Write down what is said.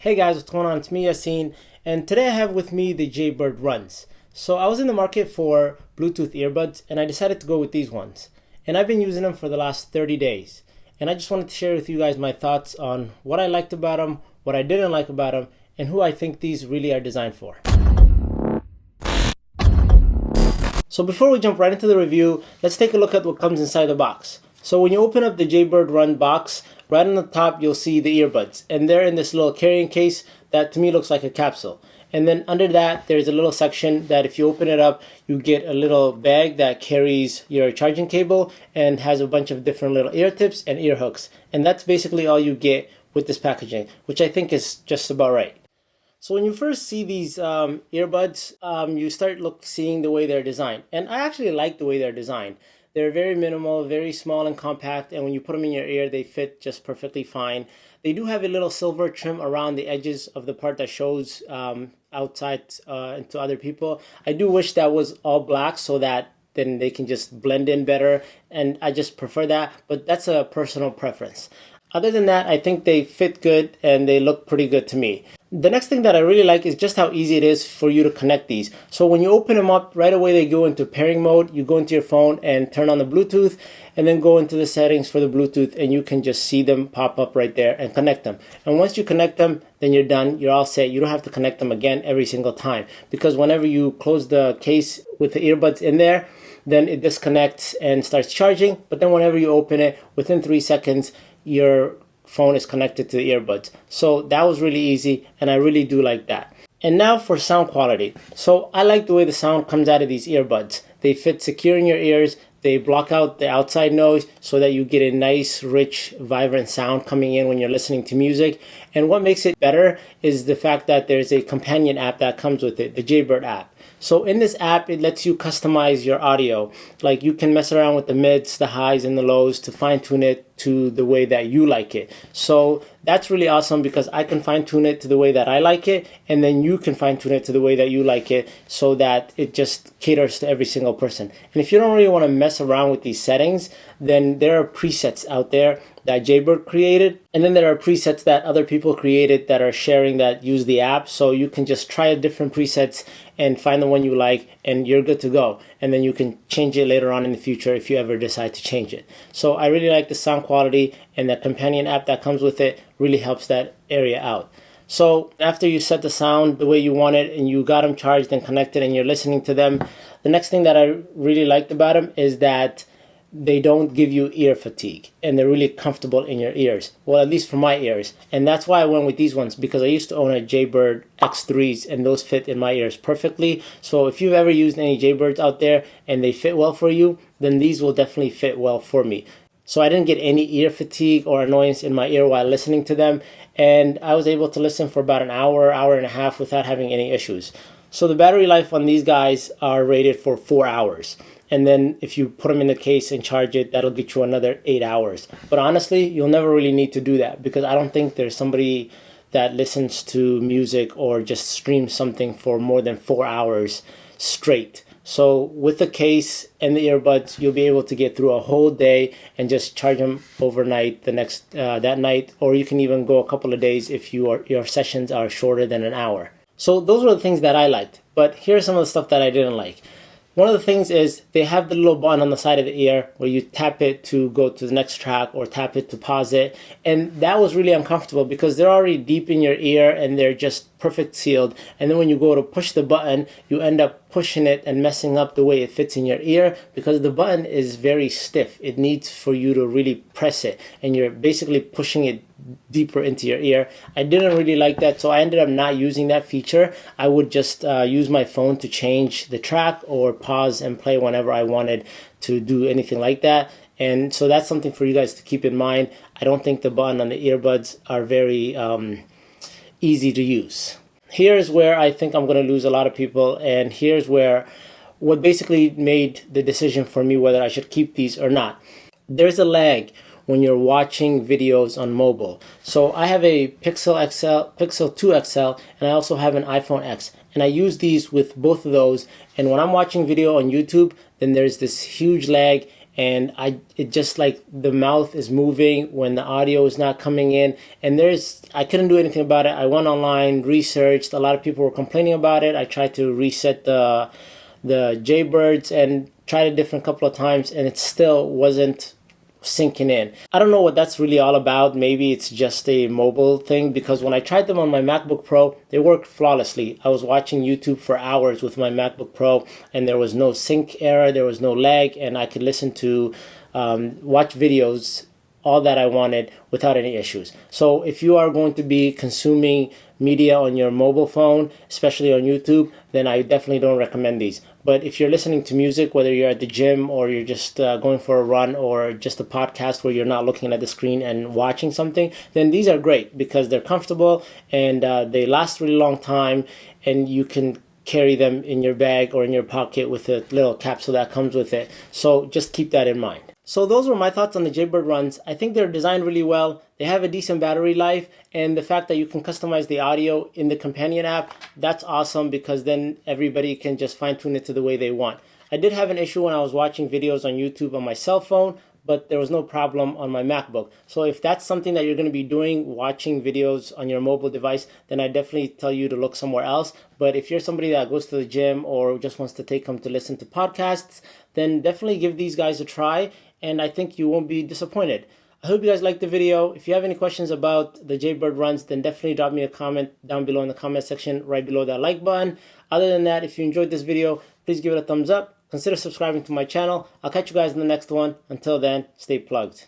Hey guys, what's going on? It's me, Yassine, and today I have with me the Jaybird Runs. So I was in the market for Bluetooth earbuds and I decided to go with these ones. And I've been using them for the last 30 days. And I just wanted to share with you guys my thoughts on what I liked about them, what I didn't like about them, and who I think these really are designed for. So before we jump right into the review, let's take a look at what comes inside the box. So when you open up the Jaybird Run box, right on the top you'll see the earbuds, and they're in this little carrying case that to me looks like a capsule. And then under that there's a little section that if you open it up, you get a little bag that carries your charging cable and has a bunch of different little ear tips and ear hooks. And that's basically all you get with this packaging, which I think is just about right. So when you first see these earbuds, you start seeing the way they're designed. And I actually like the way they're designed. They're very minimal, very small and compact, and when you put them in your ear, they fit just perfectly fine. They do have a little silver trim around the edges of the part that shows outside to other people. I do wish that was all black so that then they can just blend in better, and I just prefer that, but that's a personal preference. Other than that, I think they fit good and they look pretty good to me. The next thing that I really like is just how easy it is for you to connect these. So when you open them up, right away they go into pairing mode. You go into your phone and turn on the Bluetooth and then go into the settings for the Bluetooth and you can just see them pop up right there and connect them. And once you connect them, then you're done. You're all set. You don't have to connect them again every single time, because whenever you close the case with the earbuds in there, then it disconnects and starts charging. But then whenever you open it, within 3 seconds, your phone is connected to the earbuds. So that was really easy and I really do like that. And now for sound quality. So I like the way the sound comes out of these earbuds. They fit secure in your ears. They block out the outside noise so that you get a nice, rich, vibrant sound coming in when you're listening to music. And what makes it better is the fact that there's a companion app that comes with it, the Jaybird app. So in this app, it lets you customize your audio. Like you can mess around with the mids, the highs, and the lows to fine tune it to the way that you like it. So that's really awesome because I can fine tune it to the way that I like it, and then you can fine tune it to the way that you like it so that it just caters to every single person. And if you don't really want to mess around with these settings, then there are presets out there that Jaybird created, and then there are presets that other people created that are sharing that use the app. So you can just try different presets and find the one you like and you're good to go. And then you can change it later on in the future if you ever decide to change it. So I really like the sound quality, and that companion app that comes with it really helps that area out. So after you set the sound the way you want it and you got them charged and connected and you're listening to them, the next thing that I really liked about them is that they don't give you ear fatigue and they're really comfortable in your ears. Well, at least for my ears. And that's why I went with these ones, because I used to own a Jaybird X3s and those fit in my ears perfectly. So if you've ever used any Jaybirds out there and they fit well for you, then these will definitely fit well for me. So I didn't get any ear fatigue or annoyance in my ear while listening to them. And I was able to listen for about an hour, hour and a half without having any issues. So the battery life on these guys are rated for 4 hours. And then if you put them in the case and charge it, that'll get you another 8 hours. But honestly, you'll never really need to do that, because I don't think there's somebody that listens to music or just streams something for more than 4 hours straight. So with the case and the earbuds, you'll be able to get through a whole day and just charge them overnight that night, or you can even go a couple of days if your sessions are shorter than an hour. So those were the things that I liked. But here's some of the stuff that I didn't like. One of the things is they have the little button on the side of the ear where you tap it to go to the next track or tap it to pause it. And that was really uncomfortable because they're already deep in your ear and they're just perfect sealed. And then when you go to push the button, you end up pushing it and messing up the way it fits in your ear because the button is very stiff. It needs for you to really press it and you're basically pushing it deeper into your ear. I didn't really like that, so I ended up not using that feature. I would just use my phone to change the track or pause and play whenever I wanted to do anything like that. And so that's something for you guys to keep in mind. I don't think the button on the earbuds are very easy to use. Here's where I think I'm going to lose a lot of people, and here's where what basically made the decision for me whether I should keep these or not. There's a lag when you're watching videos on mobile. So I have a Pixel 2 XL, and I also have an iPhone X. And I use these with both of those. And when I'm watching video on YouTube, then there's this huge lag and it just like the mouth is moving when the audio is not coming in, and I couldn't do anything about it. I went online, researched. A lot of people were complaining about it. I tried to reset the Jaybirds and tried a different couple of times, and it still wasn't sinking in. I don't know what that's really all about. Maybe it's just a mobile thing, because when I tried them on my MacBook Pro, they worked flawlessly. I was watching YouTube for hours with my MacBook Pro, and there was no sync error, there was no lag, and I could listen to watch videos all that I wanted without any issues. So if you are going to be consuming media on your mobile phone, especially on YouTube, then I definitely don't recommend these. But if you're listening to music, whether you're at the gym or you're just going for a run or just a podcast where you're not looking at the screen and watching something, then these are great because they're comfortable and they last a really long time, and you can carry them in your bag or in your pocket with a little capsule that comes with it. So just keep that in mind. So those were my thoughts on the Jaybird Runs. I think they're designed really well. They have a decent battery life, and the fact that you can customize the audio in the companion app, that's awesome, because then everybody can just fine tune it to the way they want. I did have an issue when I was watching videos on YouTube on my cell phone, but there was no problem on my MacBook. So if that's something that you're going to be doing, watching videos on your mobile device, then I definitely tell you to look somewhere else. But if you're somebody that goes to the gym or just wants to take them to listen to podcasts, then definitely give these guys a try, and I think you won't be disappointed. I hope you guys liked the video. If you have any questions about the Jaybird Runs, then definitely drop me a comment down below in the comment section, right below that like button. Other than that, if you enjoyed this video, please give it a thumbs up. Consider subscribing to my channel. I'll catch you guys in the next one. Until then, stay plugged.